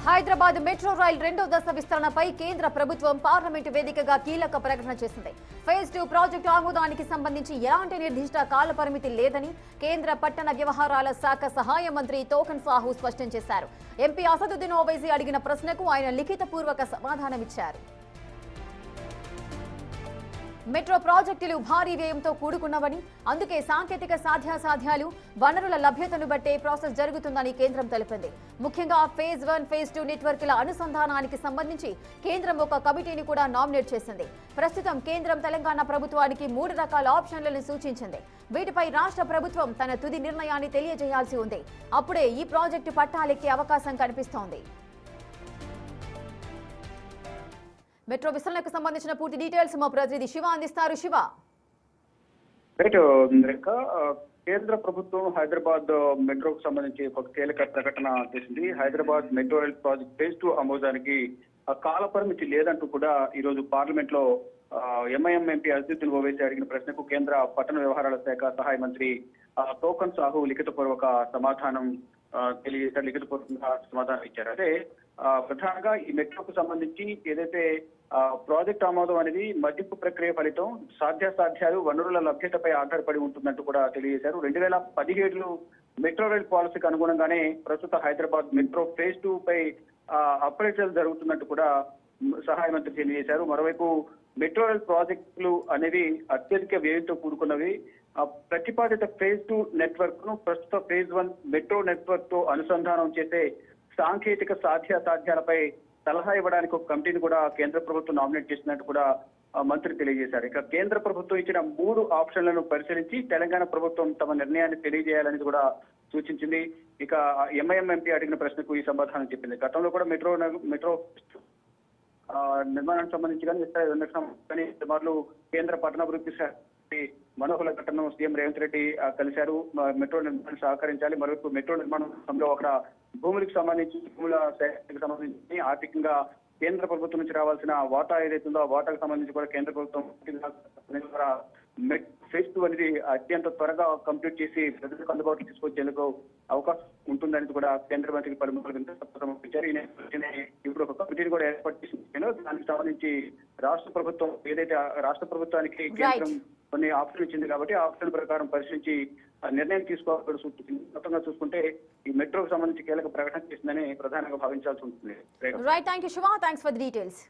Hyderabad metro rail రెండో దశ విస్తరణపై కేంద్ర ప్రభుత్వం పార్లమెంటు వేదికగా కీలక ప్రకటన చేసింది. ఫేజ్ 2 ప్రాజెక్టు ఆమోదానికి సంబంధించి ఎలాంటి నిర్దిష్ట కాల పరిమితి లేదని కేంద్ర పట్టణ వ్యవహారాల శాఖ సహాయ మంత్రి తోకన్ సాహు స్పష్టం చేశారు. ఎంపీ అసదుద్దీన్ ఓవైసీ అడిగిన ప్రశ్నకు ఆయన లిఖితపూర్వక సమాధానమిచ్చారు. మెట్రో ప్రాజెక్టులు భారీ వ్యయంతో కూడుకున్నవని, అందుకే సాంకేతిక సాధ్యాసాధ్యాలు, వనరుల లభ్యతను బట్టే ప్రాసెస్ జరుగుతుందని కేంద్రం తెలిపింది. ముఖ్యంగా ఫేజ్ 1, ఫేజ్ 2 నెట్వర్క్ల అనుసంధానానికి సంబంధించి కేంద్రం ఒక కమిటీని కూడా నామినేట్ చేసింది. ప్రస్తుతం కేంద్రం తెలంగాణ ప్రభుత్వానికి 3 రకాల ఆప్షన్లను సూచించింది. వీటిపై రాష్ట్ర ప్రభుత్వం తన తుది నిర్ణయాన్ని తెలియజేయాల్సి ఉంది. అప్పుడే ఈ ప్రాజెక్టు పట్టాలెక్కే అవకాశం కనిపిస్తోంది. మెట్రో విస్తరణకు సంబంధించిన పూర్తి డీటెయిల్స్ మా ప్రతినిధి శివ అందిస్తారు. శివ, కేంద్ర ప్రభుత్వం హైదరాబాద్ మెట్రోకు సంబంధించి ఒక కీలక ప్రకటన చేసింది. Hyderabad metro rail project phase 2 ఆమోదానికి కాల పరిమితి లేదంటూ కూడా ఈ రోజు పార్లమెంట్ లో ఎంఐఎం ఎంపీ అసదుద్దీన్ ఓవైసీ అడిగిన ప్రశ్నకు కేంద్ర పట్టణ వ్యవహారాల శాఖ సహాయ మంత్రి తోకన్ సాహు లిఖితపూర్వక సమాధానం తెలియజేశారు. లిఖితపూర్వకంగా సమాధానం ఇచ్చారు. అదే ప్రధానంగా ఈ మెట్రోకు సంబంధించి ఏదైతే ప్రాజెక్ట్ ఆమోదం అనేది మదింపు ప్రక్రియ ఫలితం, సాధ్యాసాధ్యాలు, వనరుల లభ్యతపై ఆధారపడి ఉంటుందంటూ కూడా తెలియజేశారు. 2017 మెట్రో రైల్ పాలసీకి అనుగుణంగానే ప్రస్తుత హైదరాబాద్ మెట్రో ఫేజ్ 2 పై అప్రైజల్ జరుగుతున్నట్టు కూడా సహాయ మంత్రి తెలియజేశారు. మరోవైపు మెట్రో రైల్ ప్రాజెక్టులు అనేవి అత్యధిక వ్యయంతో కూడుకున్నవి. ప్రతిపాదిత ఫేజ్ 2 నెట్వర్క్ ను ప్రస్తుత ఫేజ్ 1 మెట్రో నెట్వర్క్ తో అనుసంధానం చేసే సాంకేతిక సాధ్యాసాధ్యాలపై సలహా ఇవ్వడానికి ఒక కమిటీని కూడా కేంద్ర ప్రభుత్వం నామినేట్ చేసినట్టు కూడా మంత్రి తెలియజేశారు. ఇక కేంద్ర ప్రభుత్వం ఇచ్చిన 3 ఆప్షన్లను పరిశీలించి తెలంగాణ ప్రభుత్వం తమ నిర్ణయాన్ని తెలియజేయాలని కూడా సూచించింది. ఇక ఎంఐఎం ఎంపీ అడిగిన ప్రశ్నకు ఈ సమాధానం చెప్పింది. గతంలో కూడా మెట్రో నిర్మాణానికి సంబంధించి కానీ సుమారు కేంద్ర పట్టణాభివృద్ధి మనోహర ఘటనను సీఎం రేవంత్ రెడ్డి కలిశారు. మెట్రో నిర్మాణానికి సహకరించాలి. మరోవైపు మెట్రో నిర్మాణంలో అక్కడ భూములకు సంబంధించి భూముల సేకరణకు సంబంధించి ఆర్థికంగా కేంద్ర ప్రభుత్వం నుంచి రావాల్సిన వాటా ఏదైతుందో ఆ వాటాకు సంబంధించి కూడా కేంద్ర ప్రభుత్వం ఫేజ్ 2 అనేది అత్యంత త్వరగా కంప్లీట్ చేసి ప్రజలకు అందుబాటులో తీసుకొచ్చేందుకు అవకాశం ఉంటుందని కూడా కేంద్ర మంత్రికి పలుమార్లు సమర్పించారు. ఇప్పుడు ఒక కమిటీని కూడా ఏర్పాటు చేసి దానికి సంబంధించి రాష్ట్ర ప్రభుత్వం ఏదైతే రాష్ట్ర ప్రభుత్వానికి కేంద్రం కొన్ని ఆప్షన్ ఇచ్చింది కాబట్టి ఆ ఆప్షన్ ప్రకారం పరిశీలించి నిర్ణయం తీసుకోవాల్సి ఉంటుంది. మొత్తంగా చూసుకుంటే ఈ మెట్రోకు సంబంధించి కీలక ప్రకటన చేసిందని ప్రధానంగా భావించాల్సి ఉంటుంది. Right, thank you Shiva, thanks for the details.